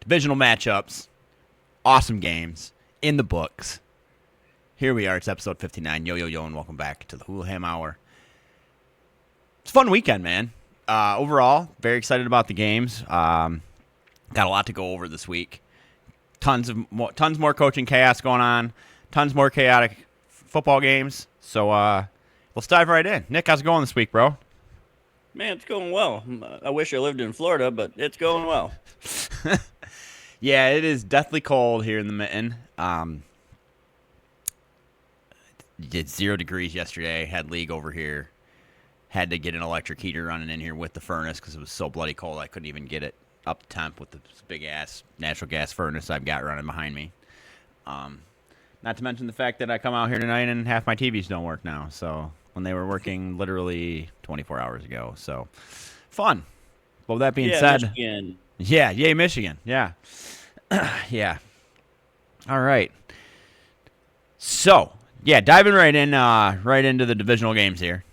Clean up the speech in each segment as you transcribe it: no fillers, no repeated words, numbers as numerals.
Divisional matchups, awesome games in the books. Here we are. It's episode 59. Yo, and welcome back to the Hulaham Hour. It's a fun weekend, man. Overall, very excited about the games. Got a lot to go over this week. Tons more coaching chaos going on. Tons more chaotic football games. So let's dive right in. Nick, how's it going this week, bro? Man, it's going well. I wish I lived in Florida, but it's going well. Yeah, it is deathly cold here in the Mitten. It's 0 degrees yesterday. Had league over here. Had to get an electric heater running in here with the furnace because it was so bloody cold I couldn't even get it up to temp with the big-ass natural gas furnace I've got running behind me. Not to mention the fact that I come out here tonight and half my TVs don't work now. So when they were working literally 24 hours ago. So fun. But with that being said, Michigan. Yeah, yay Michigan. Yeah. Yeah. All right. So, yeah, diving right into the divisional games here.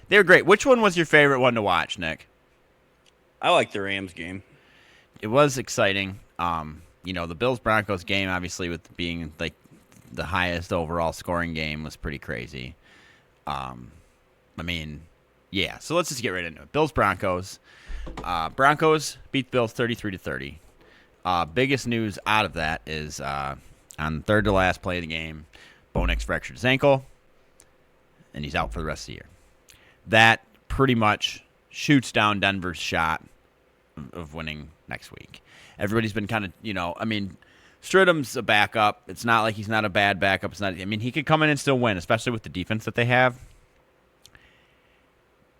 They were great. Which one was your favorite one to watch, Nick? I like the Rams game. It was exciting. The Bills-Broncos game, obviously, with being like the highest overall scoring game, was pretty crazy. Yeah. So let's just get right into it. Bills-Broncos. Broncos beat Bills 33-30. Biggest news out of that is on the third to last play of the game, Bo Nix fractured his ankle, and he's out for the rest of the year. That pretty much shoots down Denver's shot of winning next week. Everybody's been kind of, Stridham's a backup. It's not like he's not a bad backup. He could come in and still win, especially with the defense that they have.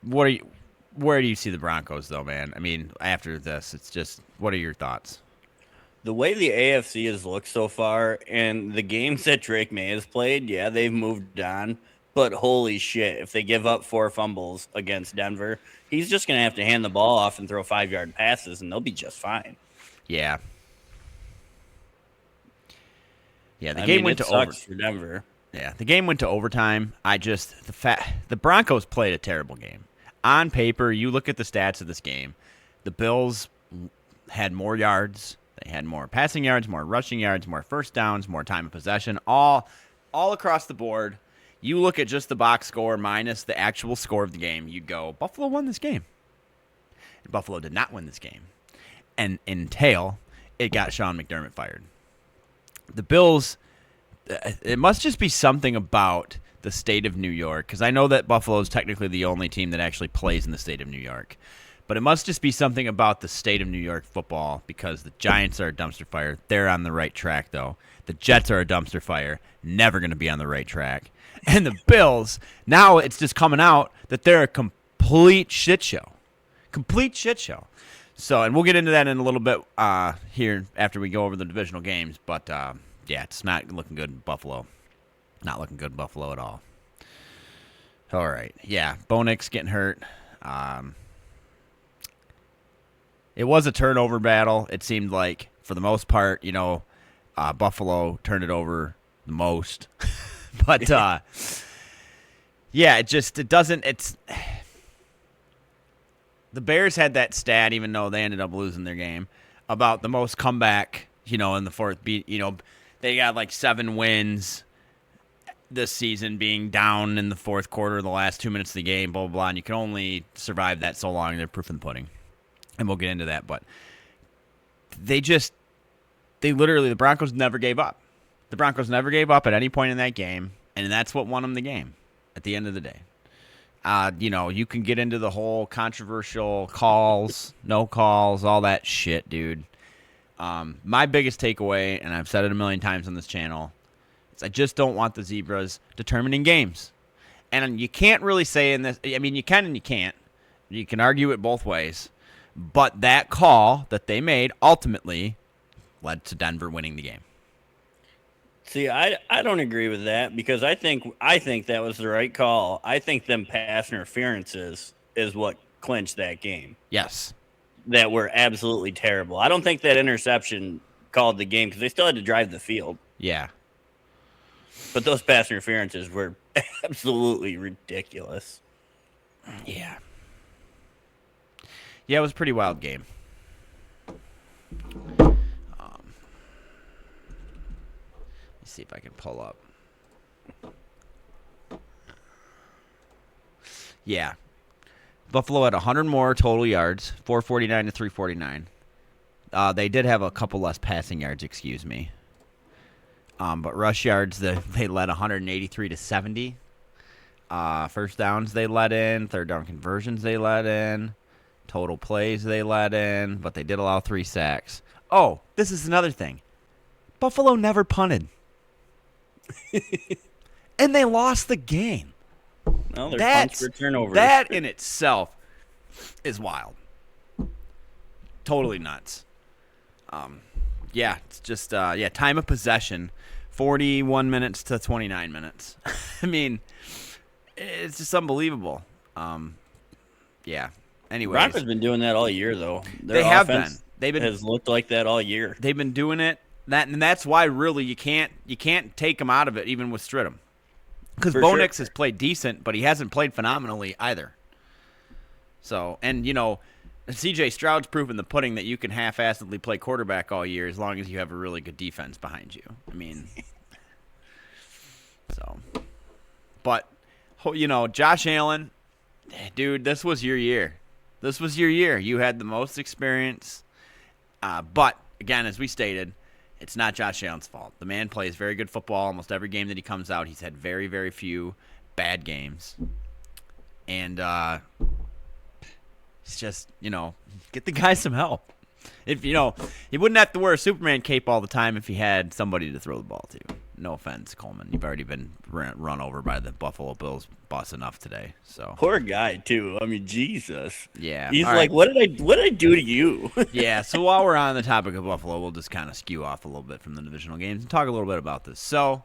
Where do you see the Broncos, though, man? After this, it's just, what are your thoughts? The way the AFC has looked so far and the games that Drake May has played, yeah, they've moved on. But holy shit, if they give up 4 fumbles against Denver, he's just going to have to hand the ball off and throw 5-yard passes, and they'll be just fine. Yeah. Yeah, the game went to overtime for Denver. Yeah, the game went to overtime. The Broncos played a terrible game. On paper, you look at the stats of this game, the Bills had more yards, they had more passing yards, more rushing yards, more first downs, more time of possession, all across the board. You look at just the box score minus the actual score of the game, you'd go, Buffalo won this game. And Buffalo did not win this game. And in tail, it got Sean McDermott fired. The Bills, it must just be something about the state of New York, because I know that Buffalo is technically the only team that actually plays in the state of New York. But it must just be something about the state of New York football, because the Giants are a dumpster fire. They're on the right track, though. The Jets are a dumpster fire. Never going to be on the right track. And the Bills, now it's just coming out that they're a complete shit show. Complete shit show. So, and we'll get into that in a little bit here after we go over the divisional games. But, yeah, it's not looking good in Buffalo. Not looking good in Buffalo at all. All right. Yeah, Bo Nix getting hurt. It was a turnover battle. It seemed like, for the most part, Buffalo turned it over the most. But, yeah, the Bears had that stat, even though they ended up losing their game, about the most comeback, in the fourth beat. They got like 7 wins this season, being down in the fourth quarter, the last 2 minutes of the game, blah, blah, blah. And you can only survive that so long. They're proof in the pudding. And we'll get into that. But the Broncos never gave up. The Broncos never gave up at any point in that game. And that's what won them the game at the end of the day. You can get into the whole controversial calls, no calls, all that shit, dude. My biggest takeaway, and I've said it a million times on this channel, is I just don't want the Zebras determining games. And you can't really say in this, you can and you can't. You can argue it both ways. But that call that they made ultimately led to Denver winning the game. See, I don't agree with that, because I think that was the right call. I think them pass interferences is what clinched that game. Yes. That were absolutely terrible. I don't think that interception called the game, because they still had to drive the field. Yeah. But those pass interferences were absolutely ridiculous. Yeah. Yeah, it was a pretty wild game. I can pull up. Yeah. Buffalo had 100 more total yards, 449 to 349. They did have a couple less passing yards, excuse me. But rush yards, they led 183 to 70. First downs they led in. Third down conversions they led in. Total plays they led in. But they did allow 3 sacks. Oh, this is another thing. Buffalo never punted. And they lost the game. Well, their punts for turnovers. That in itself is wild. Totally nuts. Yeah, it's just time of possession, 41 minutes to 29 minutes. I mean, it's just unbelievable. Yeah. Anyways, Broncos been doing that all year, though. They have been. They've been has looked like that all year. They've been doing it. And that's why really you can't take them out of it, even with Stridham, because Bo Nix has played decent, but he hasn't played phenomenally either. So, and C.J. Stroud's proof in the pudding that you can half-assedly play quarterback all year as long as you have a really good defense behind you. I mean, so, but Josh Allen, dude, this was your year. This was your year. You had the most experience, but again, as we stated, it's not Josh Allen's fault. The man plays very good football almost every game that he comes out. He's had very, very few bad games. And it's just, get the guy some help. If he wouldn't have to wear a Superman cape all the time if he had somebody to throw the ball to. No offense, Coleman. You've already been run over by the Buffalo Bills bus enough today. So poor guy too. I mean, Jesus. Yeah. He's like, what did I do to you? Yeah. So while we're on the topic of Buffalo, we'll just kind of skew off a little bit from the divisional games and talk a little bit about this. So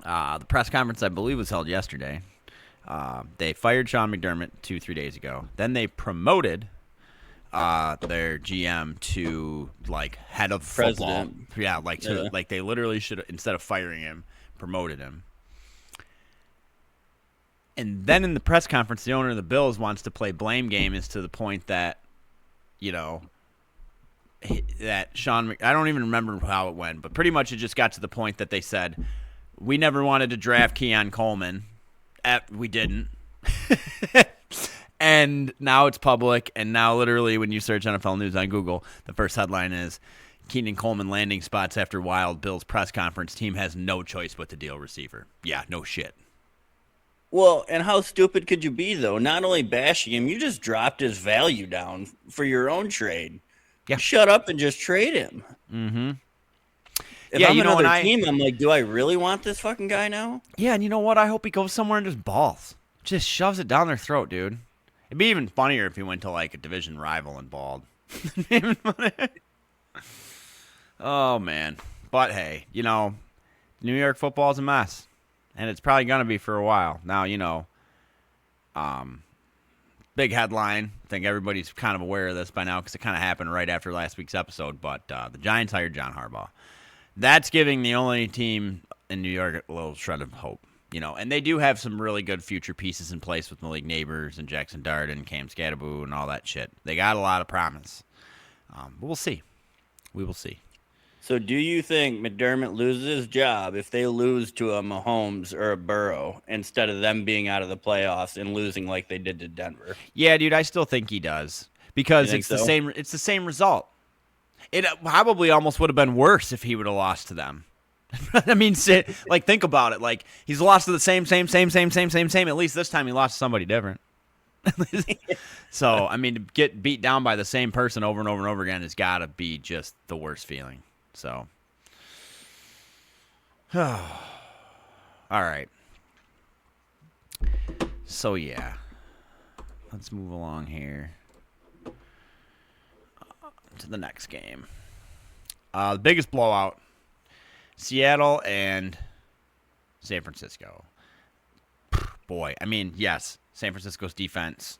the press conference, I believe, was held yesterday. They fired Sean McDermott 2-3 days ago. Then they promoted their GM to head of President. Football. Yeah, like they literally should, instead of firing him, promoted him. And then in the press conference, the owner of the Bills wants to play blame game as to the point that, that Sean, I don't even remember how it went, but pretty much it just got to the point that they said, we never wanted to draft Keon Coleman. We didn't. And now it's public, and now literally when you search NFL News on Google, the first headline is, Keenan Coleman landing spots after wild Bills press conference. Team has no choice but to deal receiver. Yeah, no shit. Well, and how stupid could you be, though? Not only bashing him, you just dropped his value down for your own trade. Yeah. Shut up and just trade him. Mm-hmm. If I'm another team, I'm like, do I really want this fucking guy now? Yeah, and you know what? I hope he goes somewhere and just balls. Just shoves it down their throat, dude. It'd be even funnier if he went to a division rival and balled. Oh, man. But, hey, New York football's a mess. And it's probably going to be for a while. Now, big headline. I think everybody's kind of aware of this by now because it kind of happened right after last week's episode. But the Giants hired John Harbaugh. That's giving the only team in New York a little shred of hope. And they do have some really good future pieces in place with Malik Neighbors and Jackson Dart and Cam Scatteraboo and all that shit. They got a lot of promise. But we'll see. We will see. So do you think McDermott loses his job if they lose to a Mahomes or a Burrow instead of them being out of the playoffs and losing like they did to Denver? Yeah, dude, I still think he does because it's the same result. It probably almost would have been worse if he would have lost to them. I mean, think about it. He's lost to the same. At least this time he lost to somebody different. So, I mean, to get beat down by the same person over and over and over again has got to be just the worst feeling. So, all right. So, yeah. Let's move along here to the next game. The biggest blowout. Seattle and San Francisco. Boy, I mean, yes, San Francisco's defense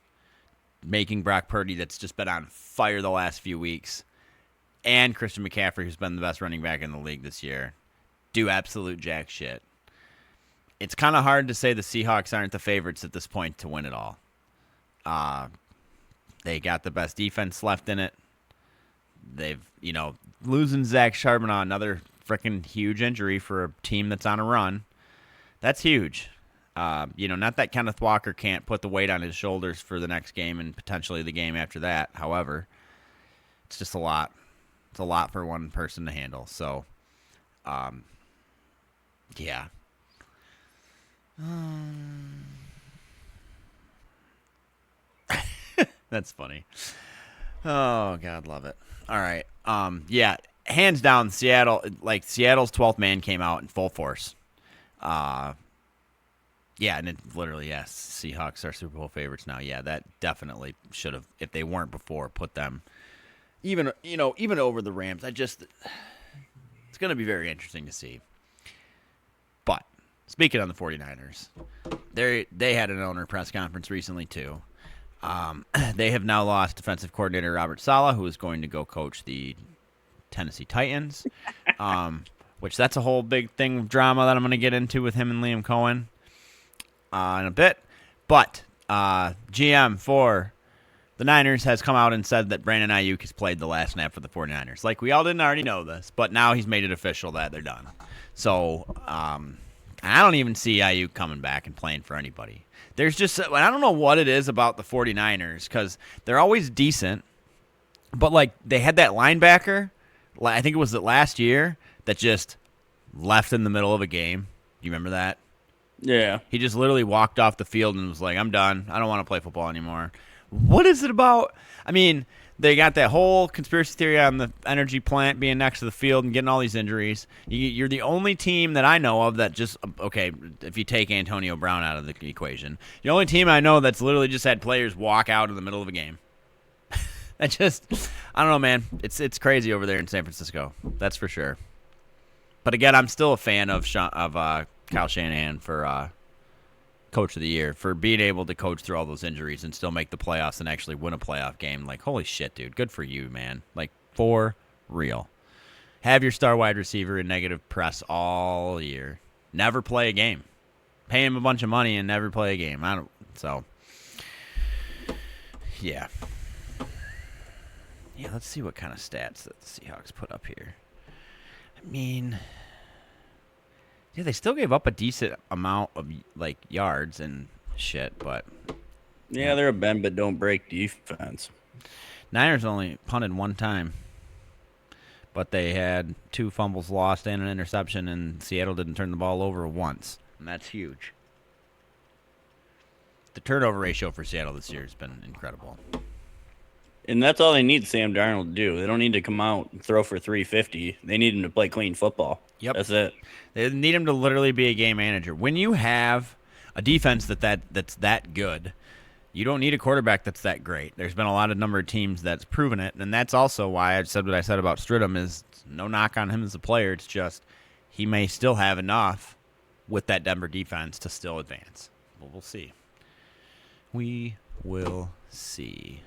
making Brock Purdy, that's just been on fire the last few weeks, and Christian McCaffrey, who's been the best running back in the league this year, do absolute jack shit. It's kind of hard to say the Seahawks aren't the favorites at this point to win it all. They got the best defense left in it. They've, losing Zach Charbonnet, another freaking huge injury for a team that's on a run. That's huge. Not that Kenneth Walker can't put the weight on his shoulders for the next game and potentially the game after that. However, it's just a lot. It's a lot for one person to handle. So, yeah. That's funny. Oh, God, love it. All right. Yeah, hands down, Seattle's 12th man came out in full force. Yeah, and it literally, yes, Seahawks are Super Bowl favorites now. Yeah, that definitely should have, if they weren't before, put them even over the Rams. It's going to be very interesting to see. But speaking on the 49ers, they had an owner press conference recently too. They have now lost defensive coordinator Robert Saleh, who is going to go coach the Tennessee Titans, which that's a whole big thing of drama that I'm going to get into with him and Liam Cohen in a bit. But GM for the Niners has come out and said that Brandon Aiyuk has played the last snap for the 49ers. Like, we all didn't already know this, but now he's made it official that they're done. So I don't even see Aiyuk coming back and playing for anybody. There's just, I don't know what it is about the 49ers, because they're always decent, but like they had that linebacker, I think it was last year, that just left in the middle of a game. Do you remember that? Yeah. He just literally walked off the field and was like, I'm done. I don't want to play football anymore. What is it about? I mean, they got that whole conspiracy theory on the energy plant being next to the field and getting all these injuries. You're the only team that I know of that just, okay, if you take Antonio Brown out of the equation, the only team I know that's literally just had players walk out in the middle of a game. I don't know, man. It's crazy over there in San Francisco. That's for sure. But again, I'm still a fan of Kyle Shanahan for Coach of the Year, for being able to coach through all those injuries and still make the playoffs and actually win a playoff game. Like, holy shit, dude. Good for you, man. Like, for real. Have your star wide receiver in negative press all year. Never play a game. Pay him a bunch of money and never play a game. Yeah. Yeah, let's see what kind of stats that the Seahawks put up here. I mean, yeah, they still gave up a decent amount of like yards and shit, but yeah, they're a bend but don't break defense. Niners only punted one time, but they had 2 fumbles lost and an interception, and Seattle didn't turn the ball over once, and that's huge. The turnover ratio for Seattle this year has been incredible. And that's all they need Sam Darnold to do. They don't need to come out and throw for 350. They need him to play clean football. Yep. That's it. They need him to literally be a game manager. When you have a defense that's that good, you don't need a quarterback that's that great. There's been a lot of number of teams that's proven it, and that's also why I said what I said about Stridham is no knock on him as a player. It's just he may still have enough with that Denver defense to still advance. But we'll see. We will see.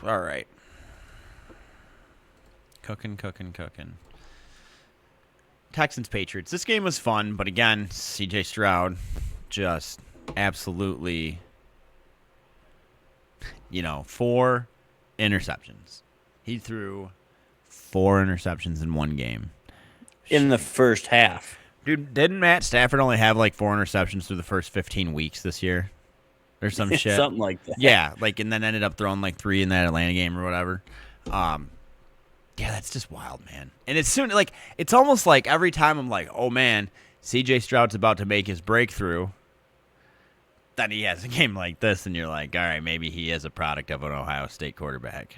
All right. Cooking. Texans, Patriots. This game was fun, but again, CJ Stroud just absolutely, 4 interceptions. He threw 4 interceptions in one game. In the first half. Dude, didn't Matt Stafford only have like 4 interceptions through the first 15 weeks this year? Or some shit. Something like that. Yeah, and then ended up throwing like 3 in that Atlanta game or whatever. Yeah, that's just wild, man. And it's almost like every time I'm like, oh man, CJ Stroud's about to make his breakthrough. Then he has a game like this, and you're like, all right, maybe he is a product of an Ohio State quarterback.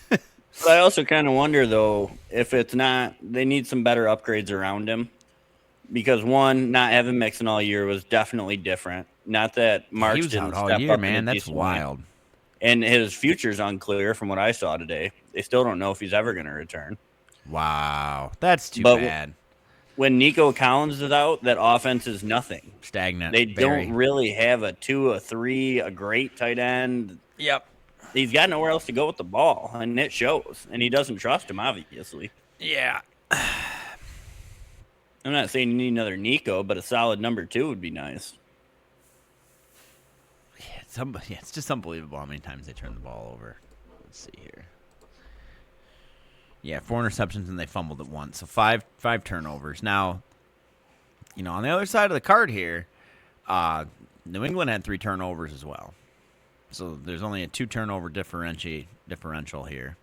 But I also kind of wonder, though, if it's not, they need some better upgrades around him. Because, one, not having Mixon all year was definitely different. Not that Marks he was didn't out all step year, up man. That's wild. And his future's unclear from what I saw today. They still don't know if he's ever going to return. Wow. That's too bad. When Nico Collins is out, that offense is nothing. Stagnant. They don't really have a 2, a 3, a great tight end. Yep. He's got nowhere else to go with the ball, and it shows. And he doesn't trust him, obviously. Yeah. I'm not saying you need another Nico, but a solid number 2 would be nice. Yeah, it's just unbelievable how many times they turn the ball over. Let's see here. Yeah, 4 interceptions and they fumbled it once. So five turnovers. Now, on the other side of the card here, New England had 3 turnovers as well. So there's only a 2 turnover differential here.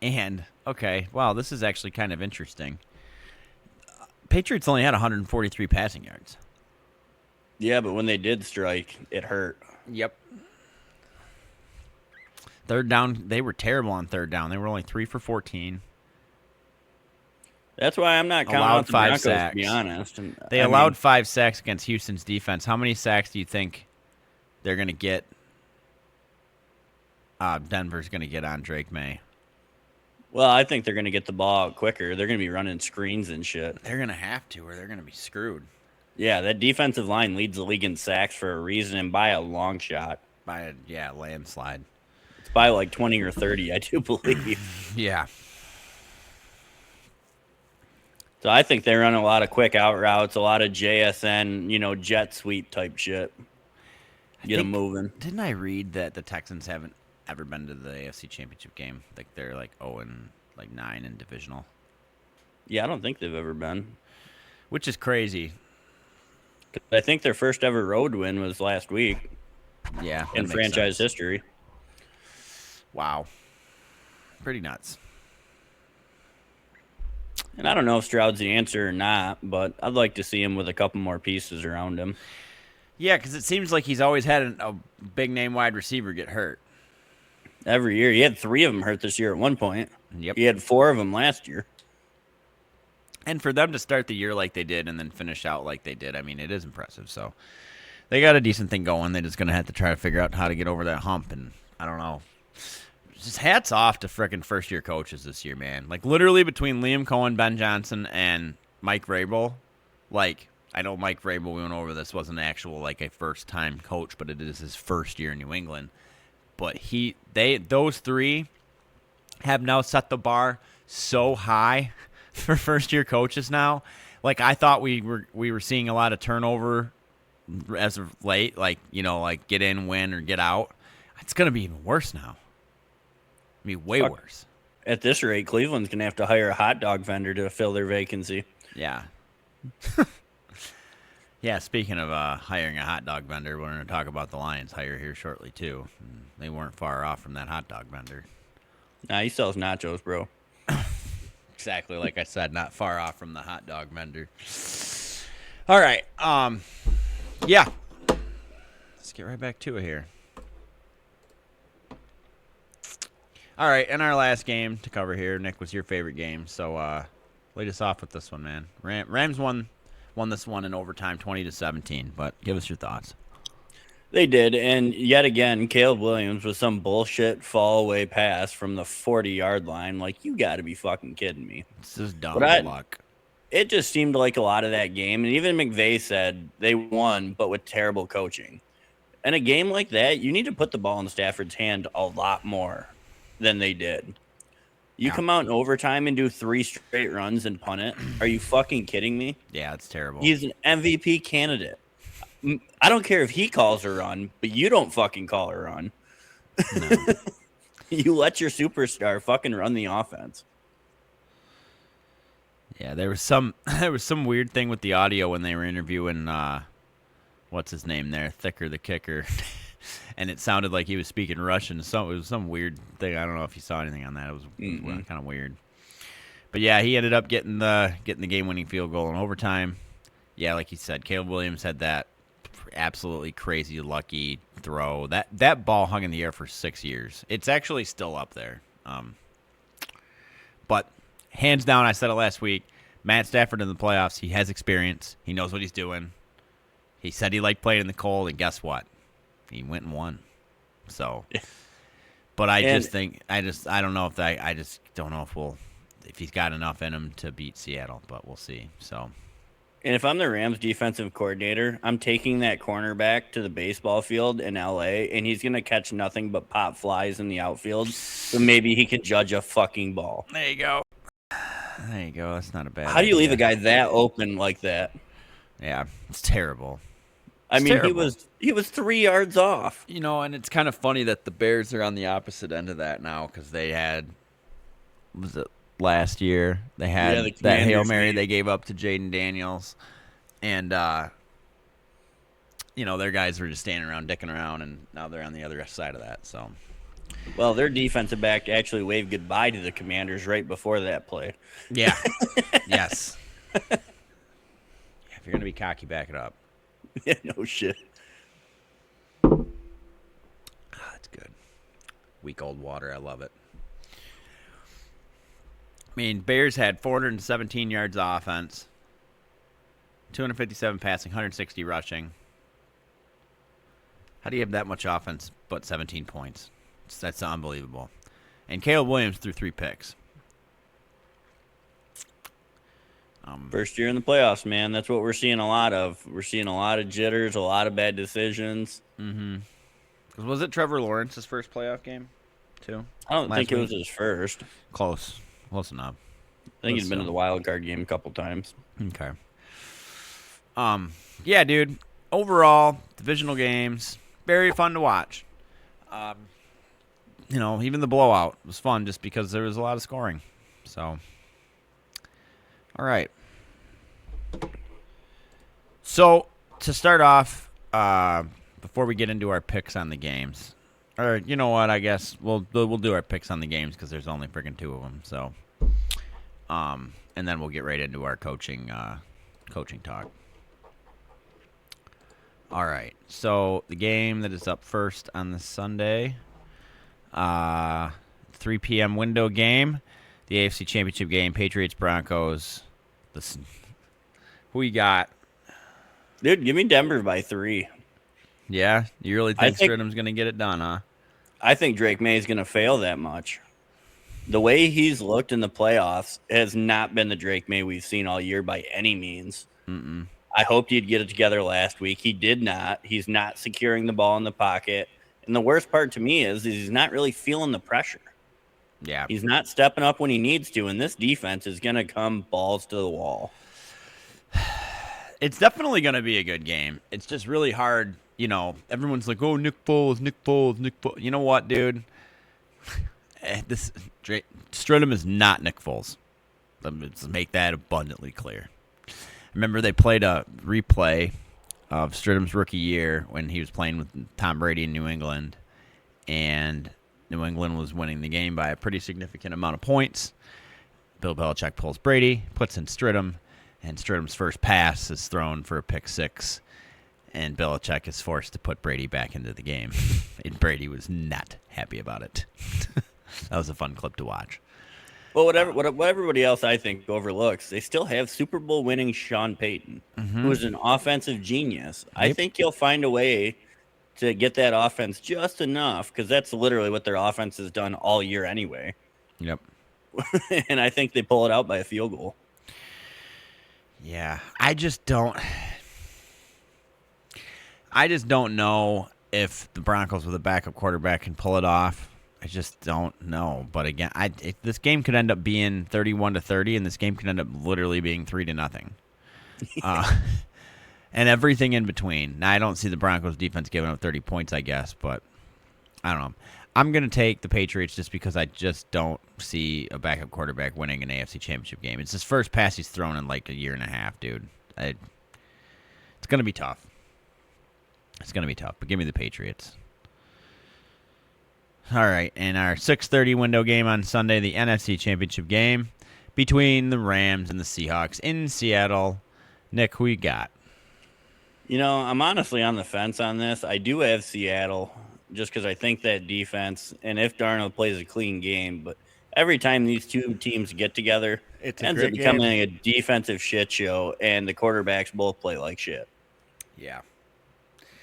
And okay, wow, this is actually kind of interesting. Patriots only had 143 passing yards. Yeah, but when they did strike, it hurt. Yep. Third down, they were terrible on third down. They were only 3 for 14. That's why I'm not counting Allowed out the 5 Broncos, sacks. to be honest. They allowed 5 sacks against Houston's defense. How many sacks do you think they're going to get? Denver's going to get on Drake May. Well, I think they're going to get the ball out quicker. They're going to be running screens and shit. They're going to have to, or they're going to be screwed. Yeah, that defensive line leads the league in sacks for a reason and by a long shot. By a landslide. It's by like 20 or 30, I do believe. Yeah. So I think they run a lot of quick out routes, a lot of JSN, jet sweep type shit. Get them moving. Didn't I read that the Texans haven't ever been to the AFC Championship game? Like they're like 0-9 in divisional. Yeah, I don't think they've ever been. Which is crazy. I think their first ever road win was last week. Yeah. In franchise history. Wow. Pretty nuts. And I don't know if Stroud's the answer or not, but I'd like to see him with a couple more pieces around him. Yeah, because it seems like he's always had a big-name wide receiver get hurt. Every year. He had 3 of them hurt this year at one point. Yep. He had 4 of them last year. And for them to start the year like they did and then finish out like they did, I mean, it is impressive. So they got a decent thing going. They're just going to have to try to figure out how to get over that hump. And I don't know. Just hats off to frickin' first-year coaches this year, man. Like, literally between Liam Cohen, Ben Johnson, and Mike Vrabel, like, I know Mike Vrabel, we went over this, wasn't actual, like, a first-time coach, but it is his first year in New England. But those 3 have now set the bar so high for first-year coaches now. Like, I thought we were seeing a lot of turnover as of late, like, like get in, win, or get out. It's going to be even worse now. I mean, way worse. At this rate, Cleveland's going to have to hire a hot dog vendor to fill their vacancy. Yeah. Yeah, speaking of hiring a hot dog vendor, we're going to talk about the Lions hire here shortly, too. They weren't far off from that hot dog vendor. Nah, he sells nachos, bro. Exactly like I said, not far off from the hot dog vendor. All right. Yeah. Let's get right back to it here. All right, and our last game to cover here, Nick, was your favorite game. So lead us off with this one, man. Rams won this one in overtime 20-17, but give us your thoughts. They did, and yet again, Caleb Williams with some bullshit fall-away pass from the 40-yard line. Like, you got to be fucking kidding me. This is dumb luck. It just seemed like a lot of that game, and even McVay said they won, but with terrible coaching. In a game like that, you need to put the ball in Stafford's hand a lot more than they did. You come out in overtime and do 3 straight runs and punt it. Are you fucking kidding me? Yeah, it's terrible. He's an MVP candidate. I don't care if he calls a run, but you don't fucking call a run. No. You let your superstar fucking run the offense. Yeah, there was some weird thing with the audio when they were interviewing what's his name there, Thicker the kicker. And it sounded like he was speaking Russian. So it was some weird thing. I don't know if you saw anything on that. It was kind of weird. But yeah, he ended up getting the game-winning field goal in overtime. Yeah, like you said, Caleb Williams had that absolutely crazy lucky throw. That ball hung in the air for 6 years. It's actually still up there. But hands down, I said it last week, Matt Stafford in the playoffs, he has experience. He knows what he's doing. He said he liked playing in the cold, and guess what? He went and won. So, but I don't know if he's got enough in him to beat Seattle, but we'll see. So, and if I'm the Rams defensive coordinator, I'm taking that cornerback to the baseball field in LA, and he's gonna catch nothing but pop flies in the outfield. So maybe he can judge a fucking ball. There you go. That's not a bad. How do you leave a guy that open like that? Yeah, it's terrible. I It's mean, terrible. he was 3 yards off. You know, and it's kind of funny that the Bears are on the opposite end of that now because they had, was it last year? They Yeah, had the that Hail Commanders Mary gave. they gave up to Jaden Daniels. And, their guys were just standing around, dicking around, and now they're on the other side of that. So, Well, their defensive back actually waved goodbye to the Commanders right before that play. yeah. Yes. If you're going to be cocky, back it up. Yeah, no shit. That's good. Week old water. I love it. I mean, Bears had 417 yards of offense, 257 passing, 160 rushing. How do you have that much offense but 17 points? That's unbelievable. And Caleb Williams threw 3 picks. First year in the playoffs, man. That's what we're seeing a lot of. We're seeing a lot of jitters, a lot of bad decisions. Because was it Trevor Lawrence's first playoff game, too? I don't Last think it week? was his first. Close enough. I think he's been to the wild card game a couple times. Okay. Yeah, dude. Overall, divisional games, very fun to watch. Even the blowout was fun just because there was a lot of scoring. So, all right. So to start off, before we get into our picks on the games, or you know what? I guess we'll do our picks on the games because there's only freaking 2 of them. So, and then we'll get right into our coaching talk. All right. So the game that is up first on this Sunday, 3 p.m. window game, the AFC Championship game, Patriots Broncos. Listen, who you got? Dude, give me Denver by 3. Yeah, you really think think- Stridham's gonna get it done, huh? I think Drake May is going to fail that much. The way he's looked in the playoffs has not been the Drake May we've seen all year by any means. I hoped he'd get it together last week. He did not. He's not securing the ball in the pocket. And the worst part to me is he's not really feeling the pressure. Yeah. He's not stepping up when he needs to, and this defense is going to come balls to the wall. It's definitely going to be a good game. It's just really hard. Everyone's like, oh, Nick Foles. You know what, dude? Stridham is not Nick Foles. Let's make that abundantly clear. Remember they played a replay of Stridham's rookie year when he was playing with Tom Brady in New England, and New England was winning the game by a pretty significant amount of points. Bill Belichick pulls Brady, puts in Stridham, and Stridham's first pass is thrown for a pick 6, and Belichick is forced to put Brady back into the game. And Brady was not happy about it. That was a fun clip to watch. Well, what everybody else I think overlooks, they still have Super Bowl winning Sean Payton, who is an offensive genius. I think he'll find a way to get that offense just enough, because that's literally what their offense has done all year anyway. Yep. And I think they pull it out by a field goal. Yeah, I just don't know if the Broncos with a backup quarterback can pull it off. I just don't know. But again, this game could end up being 31-30, and this game could end up literally being 3-0. And everything in between. Now, I don't see the Broncos defense giving up 30 points, I guess, but I don't know. I'm going to take the Patriots just because I just don't see a backup quarterback winning an AFC Championship game. It's his first pass he's thrown in like a year and a half, dude. It's going to be tough. But give me the Patriots. All right, and our 6:30 window game on Sunday, the NFC Championship game between the Rams and the Seahawks in Seattle. Nick, who you got? I'm honestly on the fence on this. I do have Seattle just because I think that defense, and if Darnold plays a clean game, but every time these two teams get together, it ends up becoming a defensive shit show, and the quarterbacks both play like shit. Yeah.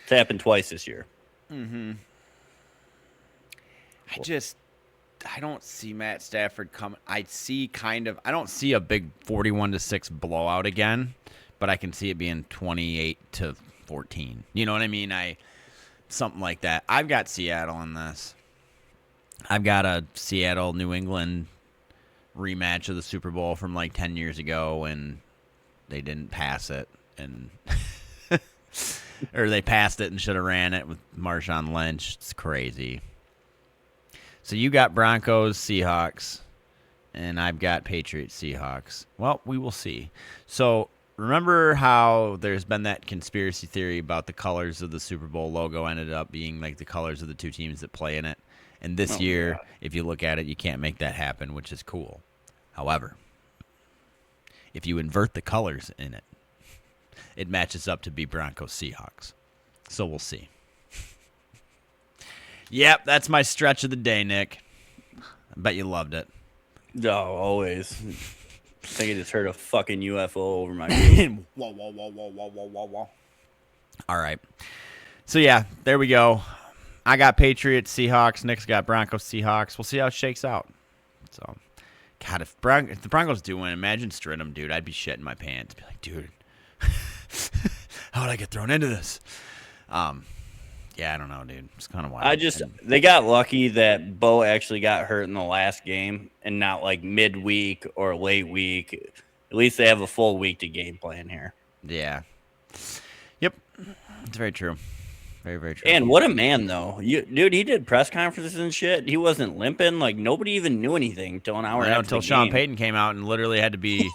It's happened twice this year. Mm-hmm. I don't see Matt Stafford coming. I don't see a big 41-6 blowout again, but I can see it being 28-14. You know what I mean? Something like that. I've got Seattle in this. I've got a Seattle-New England rematch of the Super Bowl from like 10 years ago, and they didn't pass it. And or they passed it and should have ran it with Marshawn Lynch. It's crazy. So you got Broncos, Seahawks, and I've got Patriots, Seahawks. Well, we will see. So remember how there's been that conspiracy theory about the colors of the Super Bowl logo ended up being like the colors of the two teams that play in it? And this year, if you look at it, you can't make that happen, which is cool. However, if you invert the colors in it, it matches up to be Broncos Seahawks. So we'll see. Yep, that's my stretch of the day, Nick. I bet you loved it. No, always. I think I just heard a fucking UFO over my roof. Whoa, whoa, whoa, whoa, whoa, whoa, whoa, whoa. All right. So, yeah, there we go. I got Patriots, Seahawks. Nick's got Broncos, Seahawks. We'll see how it shakes out. So, God, if the Broncos do win, imagine Stridham, dude. I'd be shitting my pants. Be like, dude, how would I get thrown into this? Yeah, I don't know, dude. It's kind of wild. They got lucky that Bo actually got hurt in the last game and not like midweek or late week. At least they have a full week to game plan here. Yeah. Yep. It's very true. Very, very true. And what a man, though. Dude, he did press conferences and shit. He wasn't limping. Like, nobody even knew anything until an hour after until the Sean game. Payton came out and literally had to be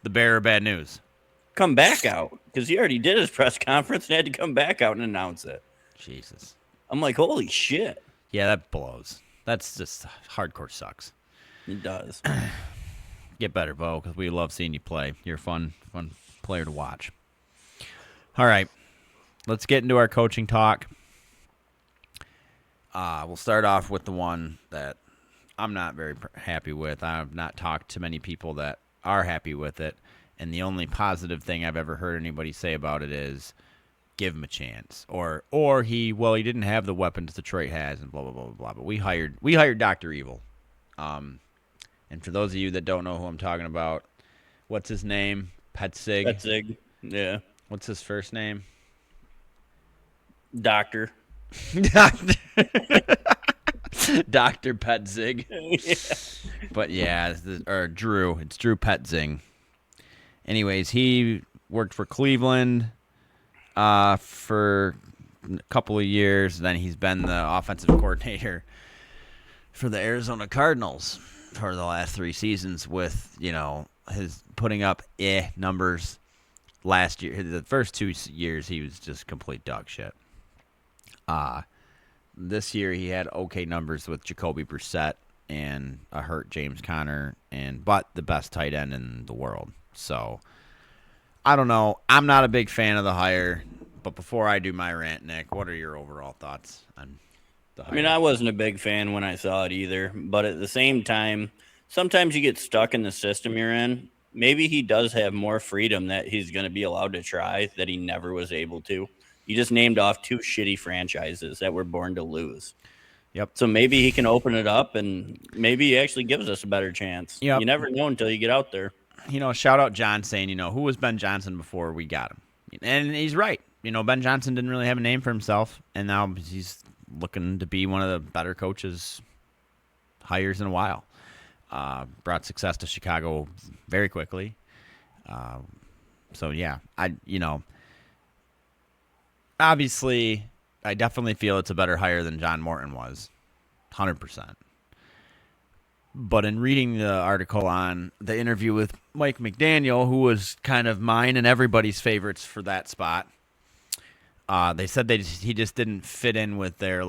the bearer of bad news. Come back out. Because he already did his press conference and had to come back out and announce it. Jesus. I'm like, holy shit. Yeah, that blows. That's just hardcore sucks. It does. Get better, Bo, because we love seeing you play. You're a fun player to watch. All right. Let's get into our coaching talk. We'll start off with the one that I'm not very happy with. I've not talked to many people that are happy with it, and the only positive thing I've ever heard anybody say about it is give him a chance, or he didn't have the weapons Detroit has, and blah blah blah blah blah. But we hired Dr. Evil, and for those of you that don't know who I'm talking about, what's his name? Petzing. Petzing. Yeah. What's his first name? Doctor. Dr. Petzing. Yeah. But yeah, Drew. It's Drew Petzing. Anyways, he worked for Cleveland for a couple of years. Then he's been the offensive coordinator for the Arizona Cardinals for the last 3 seasons with, his putting up numbers last year. The first 2 years, he was just complete dog shit. This year he had okay numbers with Jacoby Brissett and a hurt James Conner, but the best tight end in the world. So I don't know. I'm not a big fan of the hire, but before I do my rant, Nick, what are your overall thoughts on the hire? I mean, I wasn't a big fan when I saw it either, but at the same time, sometimes you get stuck in the system you're in. Maybe he does have more freedom that he's going to be allowed to try that he never was able to. You just named off 2 shitty franchises that were born to lose. Yep. So maybe he can open it up, and maybe he actually gives us a better chance. Yep. You never know until you get out there. Shout out John saying, who was Ben Johnson before we got him? And he's right. Ben Johnson didn't really have a name for himself, and now he's looking to be one of the better coaches hires in a while. Brought success to Chicago very quickly. So, yeah, obviously, I definitely feel it's a better hire than John Morton was, 100%. But in reading the article on the interview with Mike McDaniel, who was kind of mine and everybody's favorites for that spot, they said he just didn't fit in with their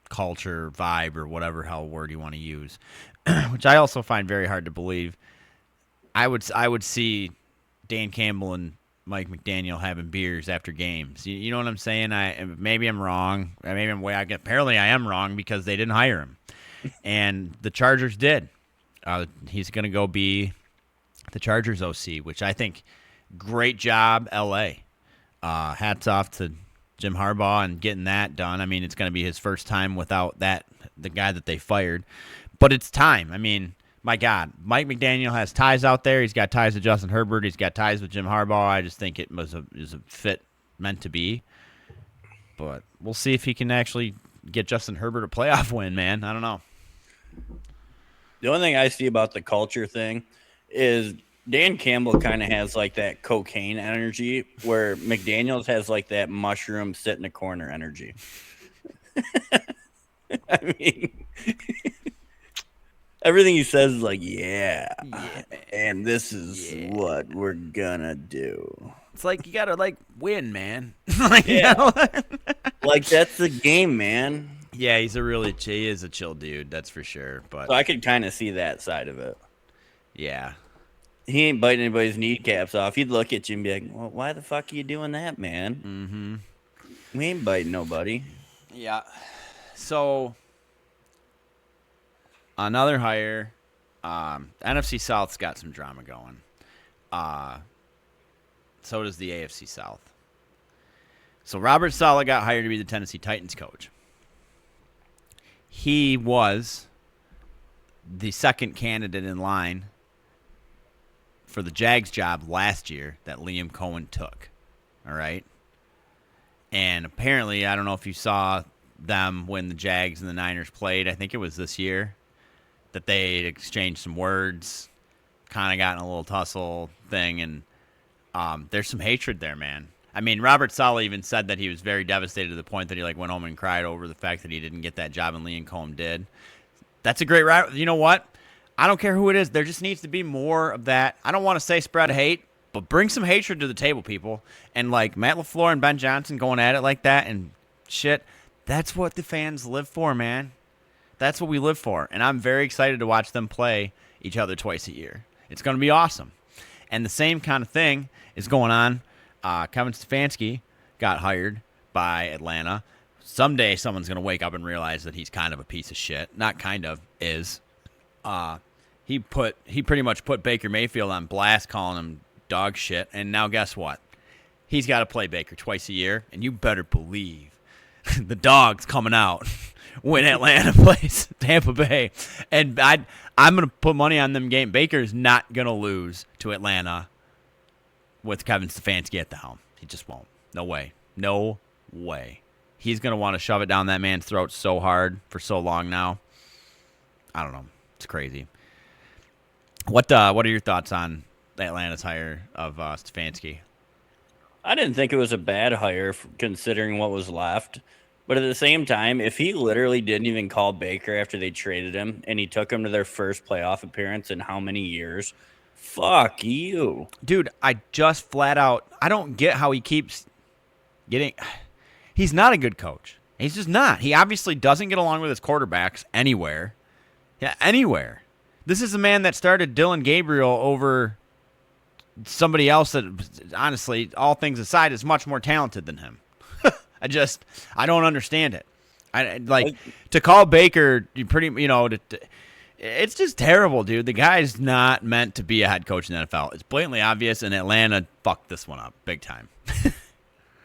culture, vibe, or whatever hell word you want to use, which I also find very hard to believe. I would see Dan Campbell and Mike McDaniel having beers after games. You know what I'm saying? Maybe I'm wrong. Apparently I am wrong because they didn't hire him. And the Chargers did. He's going to go be the Chargers OC, which I think great job, L.A. Hats off to Jim Harbaugh and getting that done. I mean, it's going to be his first time without the guy that they fired. But it's time. I mean, my God, Mike McDaniel has ties out there. He's got ties to Justin Herbert. He's got ties with Jim Harbaugh. I just think it was a fit meant to be. But we'll see if he can actually get Justin Herbert a playoff win, man. I don't know. The only thing I see about the culture thing is Dan Campbell kind of has like that cocaine energy, where McDaniel's has like that mushroom sit in the corner energy. I mean, everything he says is like, yeah, and this is what we're gonna do. It's like you gotta like win, man. Like, Yeah, like that's the game, man. Yeah, he is a chill dude, that's for sure. But So I could kind of see that side of it. yeah, He ain't biting anybody's kneecaps off. He'd look at you and be like, well, why the fuck are you doing that, man? Mm-hmm. We ain't biting nobody. yeah. So another hire, NFC South's got some drama going. So does the AFC South. So Robert Saleh got hired to be the Tennessee Titans coach. He was the second candidate in line for the Jags job last year that Liam Cohen took. All right. And apparently, I don't know if you saw them when the Jags and the Niners played. I think it was this year that they exchanged some words, kind of got in a little tussle thing. And there's some hatred there, man. I mean, Robert Saleh even said that he was very devastated to the point that he like went home and cried over the fact that he didn't get that job and Liam Cohen did. That's a great right. You know what? I don't care who it is. There just needs to be more of that. I don't want to say spread hate, but bring some hatred to the table, people. And like Matt LaFleur and Ben Johnson going at it like that and shit, that's what the fans live for, man. That's what we live for. And I'm very excited to watch them play each other twice a year. It's going to be awesome. And the same kind of thing is going on. Kevin Stefanski got hired by Atlanta. Someday someone's going to wake up and realize that he's kind of a piece of shit. Not kind of, is. He pretty much put Baker Mayfield on blast, calling him dog shit. And now guess what? He's got to play Baker twice a year, and you better believe the dog's coming out when Atlanta plays Tampa Bay. And I'm going to put money on them game. Baker's not going to lose to Atlanta with Kevin Stefanski at the helm. He just won't. No way. No way. He's going to want to shove it down that man's throat so hard for so long now. I don't know. It's crazy. What are your thoughts on Atlanta's hire of Stefanski? I didn't think it was a bad hire considering what was left. But at the same time, if he literally didn't even call Baker after they traded him and he took him to their first playoff appearance in how many years, fuck you. Dude, I just flat out, I don't get how he keeps getting. He's not a good coach. He's just not. He obviously doesn't get along with his quarterbacks anywhere. Yeah, anywhere. This is a man that started Dylan Gabriel over somebody else that, honestly, all things aside, is much more talented than him. I don't understand it. To call Baker, it's just terrible, dude. The guy's not meant to be a head coach in the NFL. It's blatantly obvious, and Atlanta fucked this one up big time.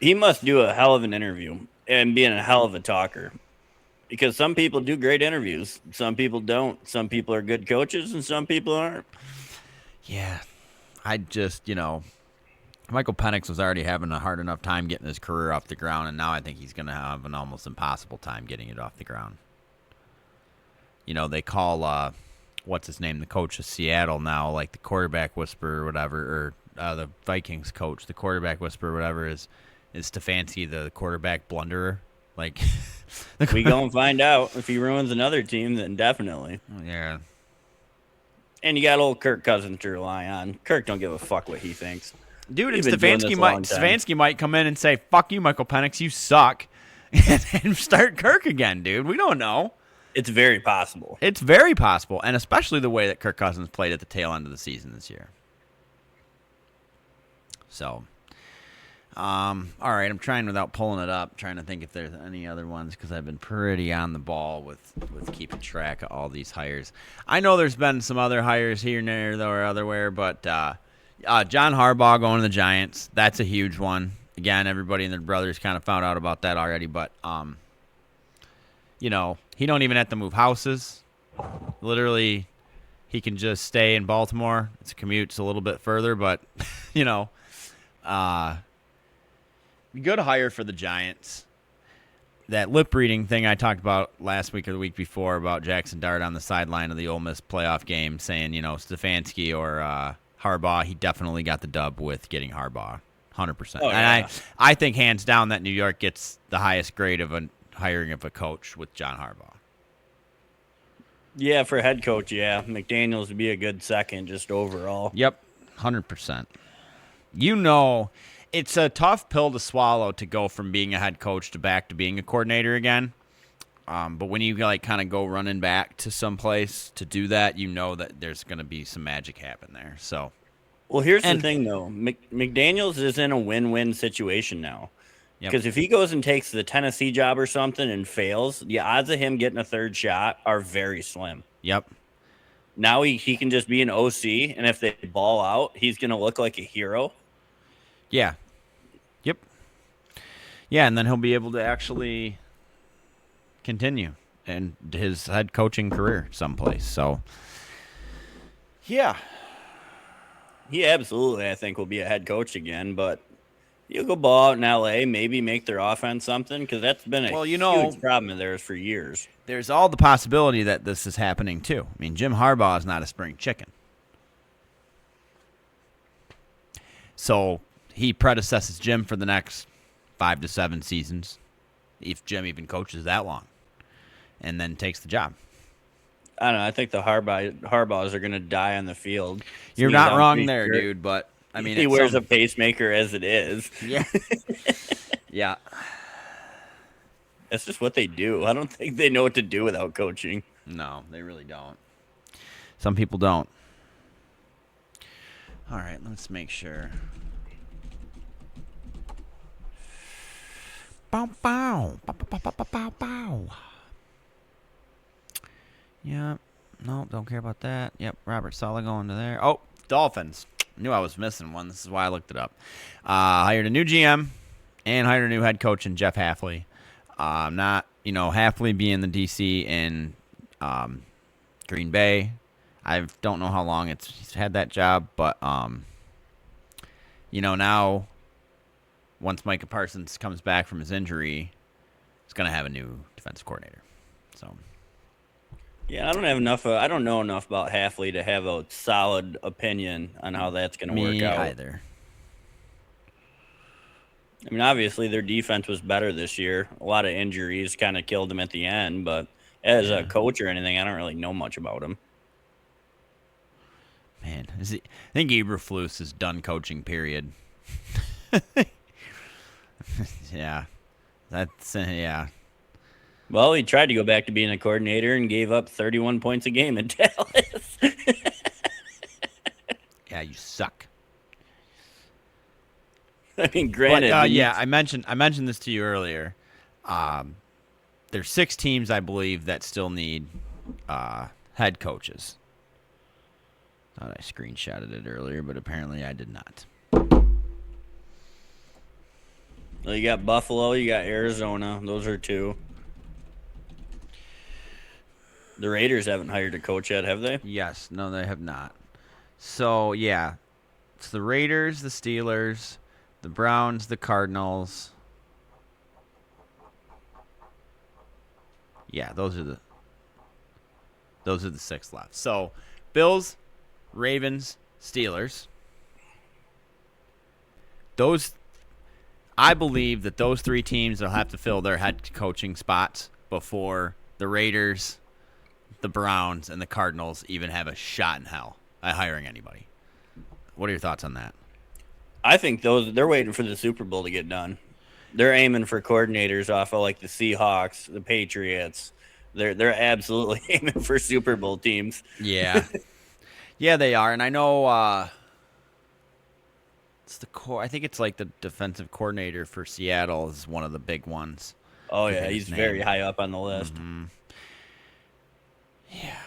He must do a hell of an interview and being a hell of a talker. Because some people do great interviews. Some people don't. Some people are good coaches, and some people aren't. Yeah. Michael Penix was already having a hard enough time getting his career off the ground, and now I think he's going to have an almost impossible time getting it off the ground. They call, what's his name, the coach of Seattle now, like the quarterback whisperer or whatever, or the Vikings coach, the quarterback whisperer or whatever, is Stefanski the quarterback blunderer? Like, we gonna find out. If he ruins another team, then definitely. Yeah. And you got old Kirk Cousins to rely on. Kirk don't give a fuck what he thinks. Dude, and Stefanski might come in and say, fuck you, Michael Penix, you suck, and start Kirk again, dude. We don't know. It's very possible. It's very possible, and especially the way that Kirk Cousins played at the tail end of the season this year. So, all right, I'm trying without pulling it up, trying to think if there's any other ones, because I've been pretty on the ball with keeping track of all these hires. I know there's been some other hires here and there, though, or otherwhere, but John Harbaugh going to the Giants, that's a huge one. Again, everybody and their brothers kind of found out about that already, but he don't even have to move houses. Literally, he can just stay in Baltimore. It's a commute, it's a little bit further, but good hire for the Giants. That lip reading thing I talked about last week or the week before about Jackson Dart on the sideline of the Ole Miss playoff game saying, Stefanski or Harbaugh, he definitely got the dub with getting Harbaugh, 100%. Oh, And yeah. I think hands down that New York gets the highest grade of a hiring of a coach with John Harbaugh. Yeah, for head coach, yeah. McDaniels would be a good second just overall. Yep, 100%. You know, it's a tough pill to swallow to go from being a head coach to back to being a coordinator again. But when you like kind of go running back to some place to do that, you know that there's going to be some magic happen there. So, Well, here's the thing, though. McDaniels is in a win-win situation now. yep. Because if he goes and takes the Tennessee job or something and fails, the odds of him getting a third shot are very slim. Yep. Now he can just be an OC, and if they ball out, he's going to look like a hero. Yeah. Yep. Yeah, and then he'll be able to actually continue in his head coaching career someplace. So, yeah. He absolutely, I think, will be a head coach again, but you'll go ball out in L.A., maybe make their offense something, because that's been a huge problem of theirs for years. There's all the possibility that this is happening, too. I mean, Jim Harbaugh is not a spring chicken. So he predecesses Jim for the next 5 to 7 seasons, if Jim even coaches that long, and then takes the job. I don't know. I think the Harbaughs are going to die on the field. You're not wrong there, dude, but I mean, he wears a pacemaker as it is. Yeah. Yeah. That's just what they do. I don't think they know what to do without coaching. No, they really don't. Some people don't. All right, let's make sure. Bow, bow. Bow, bow, bow, bow, bow, bow. Yep. No, don't care about that. Yep, Robert Saleh going to there. Oh, Dolphins. Knew I was missing one. This is why I looked it up. Hired a new GM and hired a new head coach in Jeff Hafley. Hafley being the DC in Green Bay. I don't know how long he's had that job, but now once Micah Parsons comes back from his injury, he's going to have a new defensive coordinator. So. Yeah, I don't know enough about Hafley to have a solid opinion on how that's going to work out. Me either. I mean, obviously their defense was better this year. A lot of injuries kind of killed them at the end, but as a coach or anything, I don't really know much about him. Man, I think Eberflus is done coaching, period. Yeah. Yeah. Well, he tried to go back to being a coordinator and gave up 31 points a game in Dallas. Yeah, you suck. I mean, granted. But, I mentioned this to you earlier. There's 6 teams, I believe, that still need head coaches. Thought I screenshotted it earlier, but apparently I did not. Well, you got Buffalo, you got Arizona. Those are 2. The Raiders haven't hired a coach yet, have they? Yes. No, they have not. So, yeah. It's the Raiders, the Steelers, the Browns, the Cardinals. Yeah, those are the 6 left. So, Bills, Ravens, Steelers. I believe that those 3 teams will have to fill their head coaching spots before the Raiders, the Browns, and the Cardinals even have a shot in hell at hiring anybody. What are your thoughts on that? I think they're waiting for the Super Bowl to get done. They're aiming for coordinators off of like the Seahawks, the Patriots. They're absolutely aiming for Super Bowl teams. Yeah. Yeah, they are. And I know I think it's like the defensive coordinator for Seattle is one of the big ones. Oh yeah, he's very high up on the list. Mm-hmm. Yeah.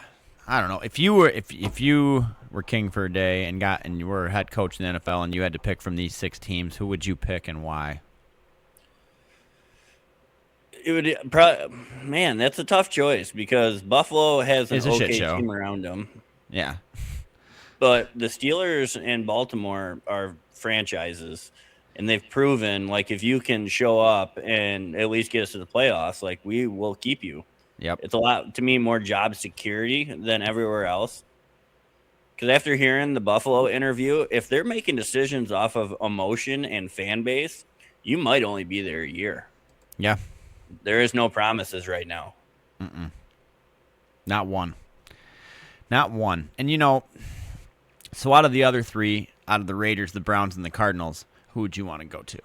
I don't know. If you were king for a day and you were a head coach in the NFL and you had to pick from these 6 teams, who would you pick and why? It would probably, man, that's a tough choice because Buffalo has an okay team around them. Yeah. But the Steelers and Baltimore are franchises, and they've proven, like, if you can show up and at least get us to the playoffs, like, we will keep you. Yep. It's a lot, to me, more job security than everywhere else. Because after hearing the Buffalo interview, if they're making decisions off of emotion and fan base, you might only be there a year. Yeah. There is no promises right now. Not one. Not one. And, so out of the other three, out of the Raiders, the Browns, and the Cardinals, who would you want to go to?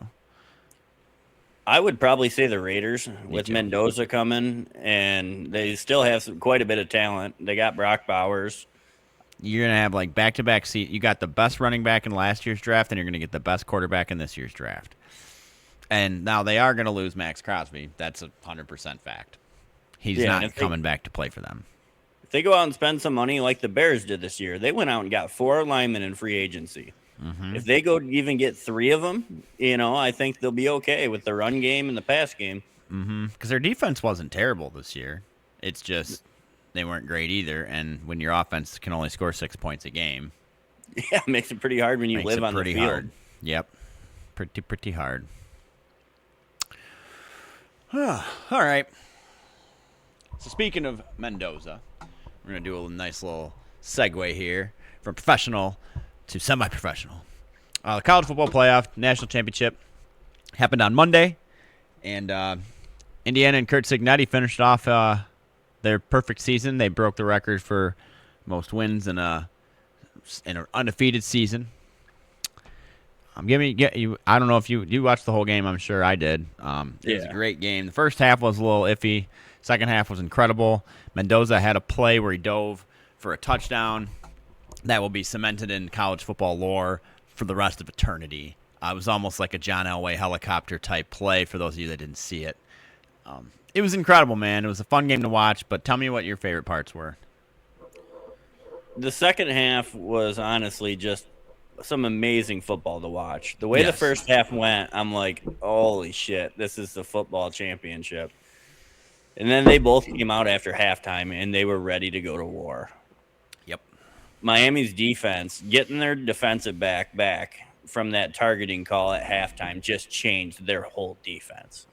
I would probably say the Raiders with too. Mendoza coming, and they still have quite a bit of talent. They got Brock Bowers. You're going to have like back-to-back seat. You got the best running back in last year's draft, and you're going to get the best quarterback in this year's draft. And now they are going to lose Max Crosby. That's a 100% fact. He's not coming back to play for them. If they go out and spend some money like the Bears did this year, they went out and got 4 linemen in free agency. Mm-hmm. If they go even get 3 of them, I think they'll be okay with the run game and the pass game. Because their defense wasn't terrible this year. It's just they weren't great either. And when your offense can only score 6 points a game, yeah, it makes it pretty hard when you live on the field. Hard. Yep, pretty hard. All right. So speaking of Mendoza, we're going to do a nice little segue here from professional to semi-professional. The college football playoff, national championship, happened on Monday. And Indiana and Kurtis and Nick finished off their perfect season. They broke the record for most wins in an undefeated season. I don't know if you watched the whole game. I'm sure I did. It was a great game. The first half was a little iffy. Second half was incredible. Mendoza had a play where he dove for a touchdown that will be cemented in college football lore for the rest of eternity. It was almost like a John Elway helicopter type play for those of you that didn't see it. It was incredible, man. It was a fun game to watch, but tell me what your favorite parts were. The second half was honestly just some amazing football to watch. The way the first half went, I'm like, holy shit, this is the football championship. And then they both came out after halftime, and they were ready to go to war. Yep. Miami's defense, getting their defensive back from that targeting call at halftime just changed their whole defense.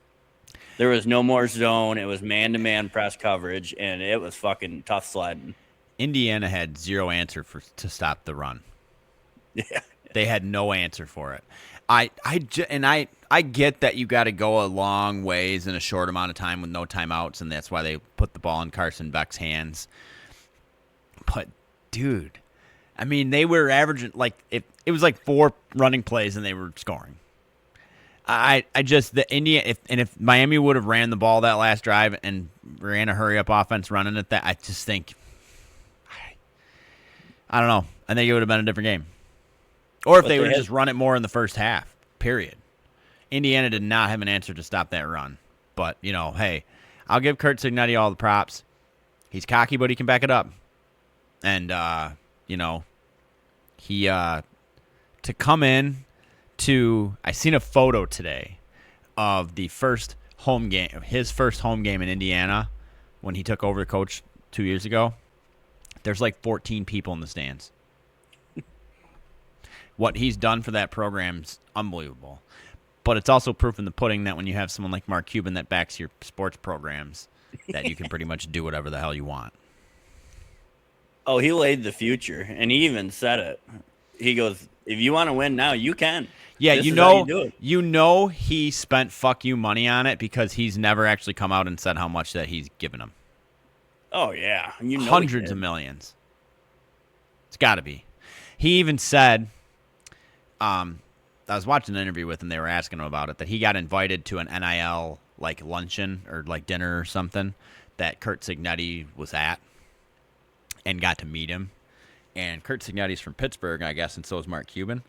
There was no more zone. It was man-to-man press coverage, and it was fucking tough sledding. Indiana had zero answer to stop the run. Yeah. They had no answer for it. I get that you got to go a long ways in a short amount of time with no timeouts, and that's why they put the ball in Carson Beck's hands. But, dude, I mean, they were averaging, it was like 4 running plays, and they were scoring. If Miami would have ran the ball that last drive and ran a hurry-up offense running at that, I just think, I don't know. I think it would have been a different game. Or if they would have just run it more in the first half, period. Indiana did not have an answer to stop that run. But, hey, I'll give Kurtis and Nick all the props. He's cocky, but he can back it up. And, he, to come in to, I seen a photo today of the first home game, his first home game in Indiana when he took over the coach 2 years ago. There's like 14 people in the stands. What he's done for that program is unbelievable. But it's also proof in the pudding that when you have someone like Mark Cuban that backs your sports programs, that you can pretty much do whatever the hell you want. Oh, he laid the future, and he even said it. He goes, if you want to win now, you can. Yeah, you know he spent fuck you money on it because he's never actually come out and said how much that he's given him. Oh, yeah. Hundreds of millions. It's got to be. He even said, I was watching an interview with him. They were asking him about it, that he got invited to an NIL luncheon or dinner or something that Kurtis and Nick was at and got to meet him. And Kurtis and Nick's from Pittsburgh, I guess, and so is Mark Cuban.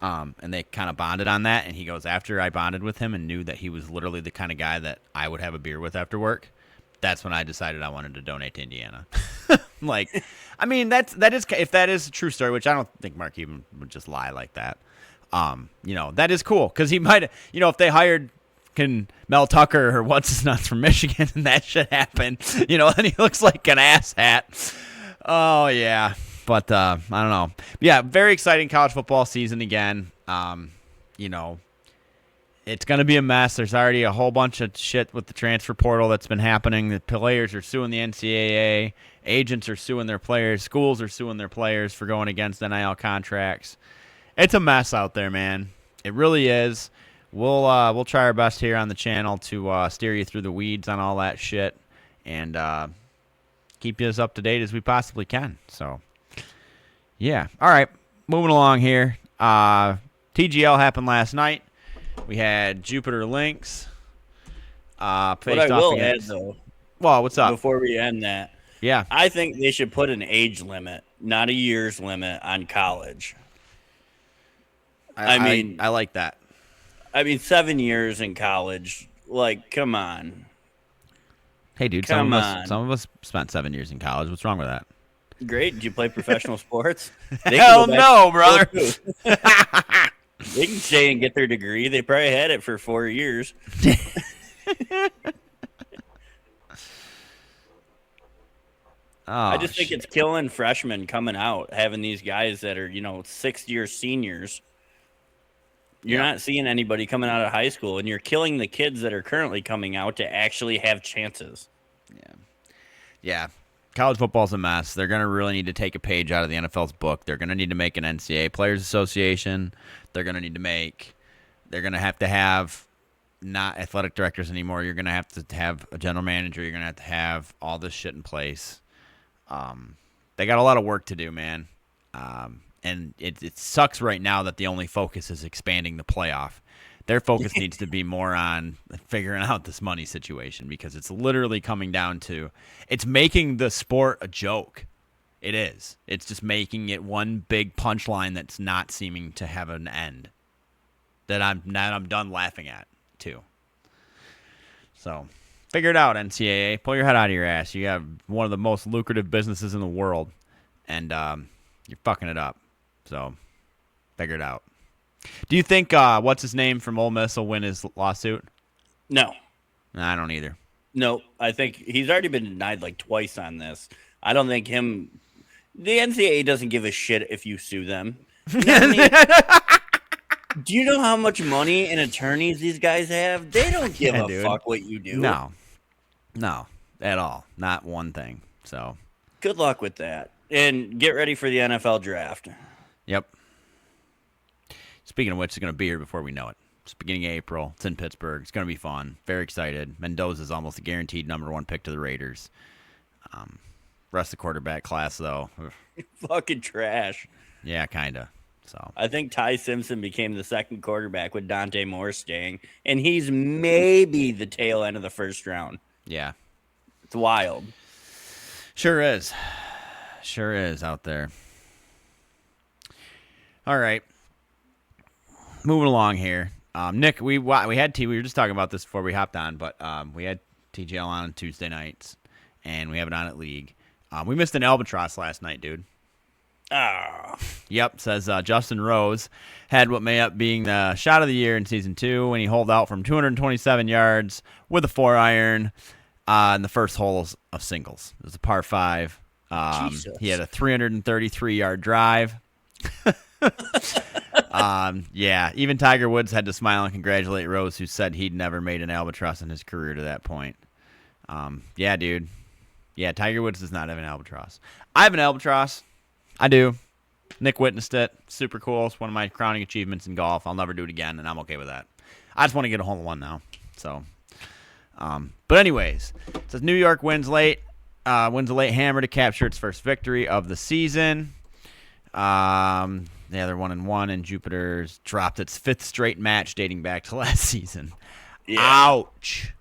And they kind of bonded on that. And he goes, after I bonded with him and knew that he was literally the kind of guy that I would have a beer with after work, that's when I decided I wanted to donate to Indiana. I mean, that is if that is a true story, which I don't think Mark Cuban would just lie like that. That is cool because he might, if they hired Mel Tucker or what's his nuts from Michigan and that shit happened, and he looks like an asshat. Oh yeah, but I don't know. Yeah, very exciting college football season again. It's going to be a mess. There's already a whole bunch of shit with the transfer portal that's been happening. The players are suing the NCAA. Agents are suing their players. Schools are suing their players for going against NIL contracts. It's a mess out there, man. It really is. We'll try our best here on the channel to steer you through the weeds on all that shit and keep you as up to date as we possibly can. So, yeah. All right. Moving along here. TGL happened last night. We had Jupiter Lynx. What I will add, though, well, what's up? Before we end that, yeah, I think they should put an age limit, not a year's limit, on college. I like that. I mean, 7 years in college, like, come on. Hey, dude, some of us spent 7 years in college. What's wrong with that? Great. Did you play professional sports? Hell no, brother. They can stay and get their degree. They probably had it for 4 years. I just think it's killing freshmen coming out, having these guys that are, 6-year seniors. You're not seeing anybody coming out of high school, and you're killing the kids that are currently coming out to actually have chances. Yeah. College football's a mess. They're going to really need to take a page out of the NFL's book. They're going to need to make an NCAA Players Association. They're going to have to have not athletic directors anymore. You're going to have a general manager. You're going to have all this shit in place. They got a lot of work to do, man. And it sucks right now that the only focus is expanding the playoff. Their focus needs to be more on figuring out this money situation because it's literally coming down to it's making the sport a joke. It is. It's just making it one big punchline that's not seeming to have an end. That I'm done laughing at too. So figure it out, NCAA. Pull your head out of your ass. You have one of the most lucrative businesses in the world, and you're fucking it up. So figure it out. Do you think what's his name from Ole Miss will win his lawsuit? No. I don't either. No, I think he's already been denied like twice on this. I don't think him. The NCAA doesn't give a shit if you sue them. Do you know how much money and attorneys these guys have? They don't give a fuck what you do. No, at all. Not one thing. So good luck with that. And get ready for the NFL draft. Yep. Speaking of which, it's going to be here before we know it. It's beginning of April. It's in Pittsburgh. It's going to be fun. Very excited. Mendoza's almost a guaranteed #1 pick to the Raiders. Rest of the quarterback class, though. Fucking trash. Yeah, kind of. So I think Ty Simpson became the second quarterback with Dante Moore staying, and he's maybe the tail end of the first round. Yeah. It's wild. Sure is. Sure is out there. All right. Moving along here. Nick, we had we were just talking about this before we hopped on, but we had TGL on Tuesday nights, and we have it on at League. We missed an albatross last night, dude. Yep, says Justin Rose had what may up being the shot of the year in Season 2 when he holed out from 227 yards with a 4-iron in the first hole of singles. It was a par 5. He had a 333-yard drive. Yeah, even Tiger Woods had to smile and congratulate Rose, who said he'd never made an albatross in his career to that point. Yeah, dude. Yeah, Tiger Woods does not have an albatross. I have an albatross. I do. Nick witnessed it. Super cool. It's one of my crowning achievements in golf. I'll never do it again, and I'm okay with that. I just want to get a hole-in-one now. So, but anyways, it says New York wins a late hammer to capture its first victory of the season. Yeah, they're 1-1, and Jupiter's dropped its 5th straight match dating back to last season. Yeah. Ouch.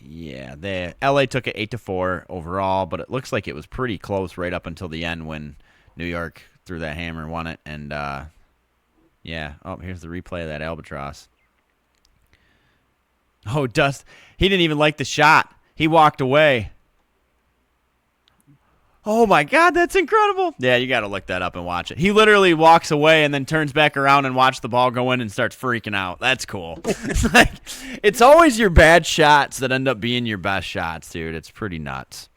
Yeah, LA took it 8-4 overall, but it looks like it was pretty close right up until the end when New York threw that hammer and won it. And yeah, here's the replay of that albatross. Oh, Dust, he didn't even like the shot. He walked away. Oh, my God, that's incredible. Yeah, you got to look that up and watch it. He literally walks away and then turns back around and watches the ball go in and starts freaking out. That's cool. It's always your bad shots that end up being your best shots, dude. It's pretty nuts.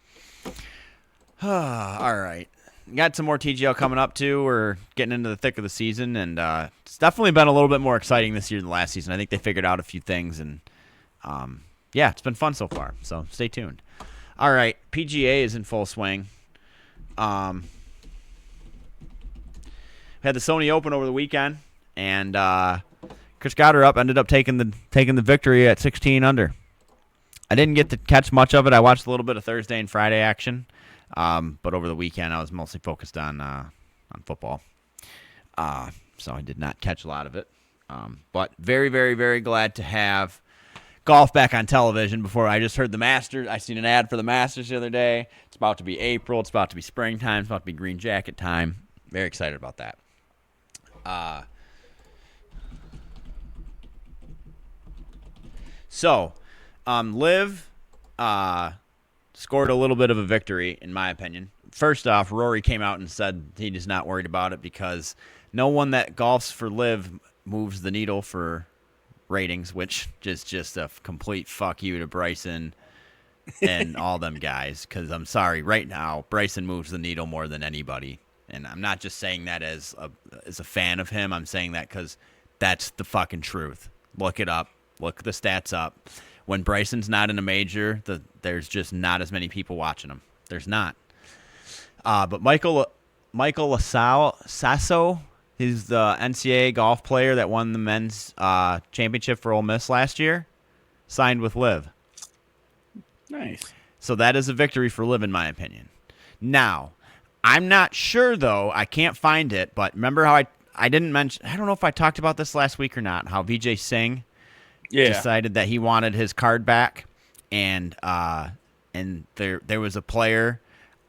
All right. got some more TGL coming up too. We're getting into the thick of the season, and it's definitely been a little bit more exciting this year than last season. I think they figured out a few things, and yeah, it's been fun so far. So stay tuned. All right, PGA is in full swing. We had the Sony Open over the weekend, and Chris Gotterup ended up taking the victory at 16 under. I didn't get to catch much of it. I watched a little bit of Thursday and Friday action, but over the weekend I was mostly focused on football, so I did not catch a lot of it. But very, very, very glad to have golf back on television. Before I just heard the Masters. I seen an ad for the Masters the other day. It's about to be April. It's about to be springtime. It's about to be green jacket time. Very excited about that. So, Liv scored a little bit of a victory, in my opinion. First off, Rory came out and said he is not worried about it because no one that golfs for Liv moves the needle for ratings, which is just a complete fuck you to Bryson and all them guys. Because I'm sorry, right now, Bryson moves the needle more than anybody. And I'm not just saying that as a fan of him. I'm saying that because that's the fucking truth. Look it up. Look the stats up. When Bryson's not in a major, there's just not as many people watching him. There's not. But Michael Sasso, he's the NCAA golf player that won the men's championship for Ole Miss last year, signed with Liv. Nice. So that is a victory for Liv, in my opinion. Now, I'm not sure, though. I can't find it. But remember how I didn't mention, I don't know if I talked about this last week or not, how Vijay Singh decided that he wanted his card back. And there was a player,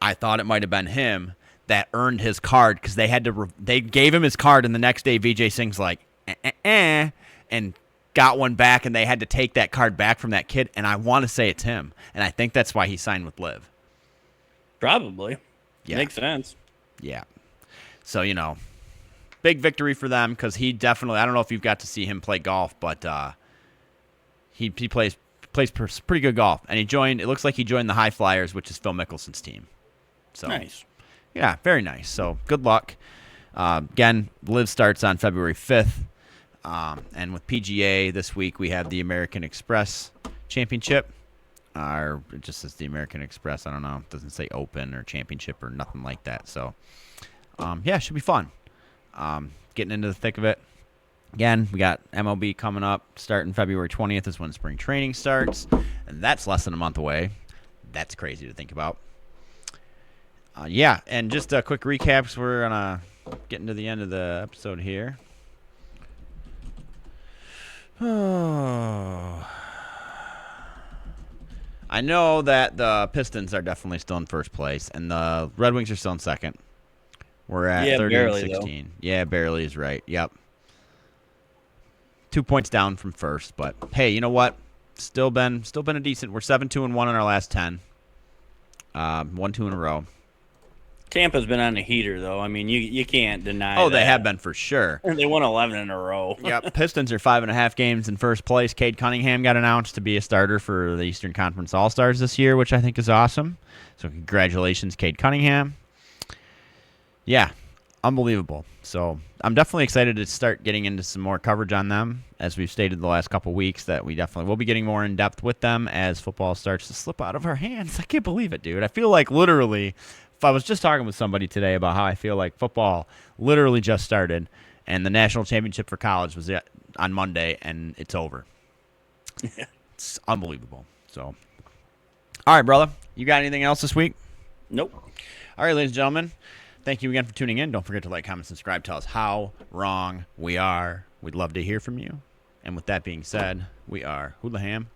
I thought it might have been him, that earned his card because they gave him his card, and the next day Vijay Singh's like, and got one back, and they had to take that card back from that kid. And I want to say it's him. And I think that's why he signed with Liv. Probably. Yeah. Makes sense. Yeah. So, big victory for them because he definitely, I don't know if you've got to see him play golf, but he plays pretty good golf. And it looks like he joined the High Flyers, which is Phil Mickelson's team. So nice. Yeah, very nice. So good luck. Again, Liv starts on February 5th. And with PGA this week, we have the American Express Championship. Or it just says the American Express. I don't know. It doesn't say Open or Championship or nothing like that. So, yeah, it should be fun. Getting into the thick of it. Again, we got MLB coming up. Starting February 20th is when spring training starts. And that's less than a month away. That's crazy to think about. Yeah, and just a quick recap because we're getting to the end of the episode here. Oh. I know that the Pistons are definitely still in first place, and the Red Wings are still in second. We're at 30 and 16. Though. Yeah, barely is right. Yep. 2 points down from first, but hey, you know what? Still been a decent. We're 7-2-1 in our last 10. 1-2 in a row. Tampa's been on a heater, though. I mean, you can't deny that. Oh, they have been for sure. They won 11 in a row. Yep. Pistons are 5.5 games in first place. Cade Cunningham got announced to be a starter for the Eastern Conference All-Stars this year, which I think is awesome. So congratulations, Cade Cunningham. Yeah, unbelievable. So I'm definitely excited to start getting into some more coverage on them. As we've stated the last couple weeks, that we definitely will be getting more in-depth with them as football starts to slip out of our hands. I can't believe it, dude. I feel like literally... I was just talking with somebody today about how I feel like football literally just started, and the national championship for college was on Monday, and it's over. Yeah. It's unbelievable. So, all right, brother. You got anything else this week? Nope. All right, ladies and gentlemen. Thank you again for tuning in. Don't forget to like, comment, subscribe. Tell us how wrong we are. We'd love to hear from you. And with that being said, we are Hulaham